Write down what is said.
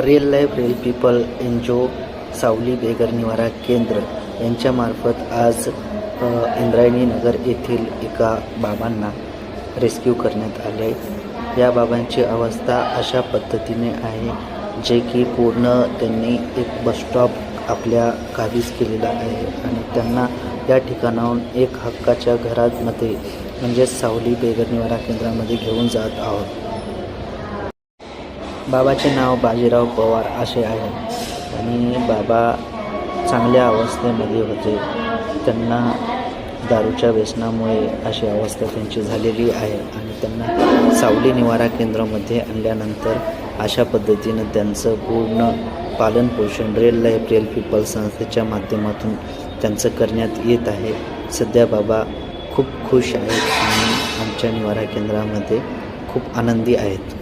Real life real people NGO सावली बेघर निवारा केंद्र यांच्यामार्फत आज इंद्रायणी नगर येथील एका बाबांना रेस्क्यू करण्यात आले. या बाबांची अवस्था अशा पद्धतीने आहे जे की पूर्ण त्यांनी एक बसस्टॉप आपल्या काबीज केलेला आहे आणि त्यांना या ठिकाणाहून एक हक्काच्या घरामध्ये म्हणजेच सावली बेघर निवारा केंद्रामध्ये घेऊन जात आहोत. बाबाचे नाव बाजीराव पवार असे आहे आणि बाबा चांगल्या अवस्थेमध्ये होते. त्यांना दारूच्या व्यसनामुळे अशी अवस्था त्यांची झालेली आहे आणि त्यांना सावली निवारा केंद्रामध्ये आणल्यानंतर अशा पद्धतीनं त्यांचं पूर्ण पालनपोषण रिअल लाईफ रिअल पीपल संस्थेच्या माध्यमातून त्यांचं करण्यात येत आहे. सध्या बाबा खूप खुश आहेत आणि आमच्या निवारा केंद्रामध्ये खूप आनंदी आहेत.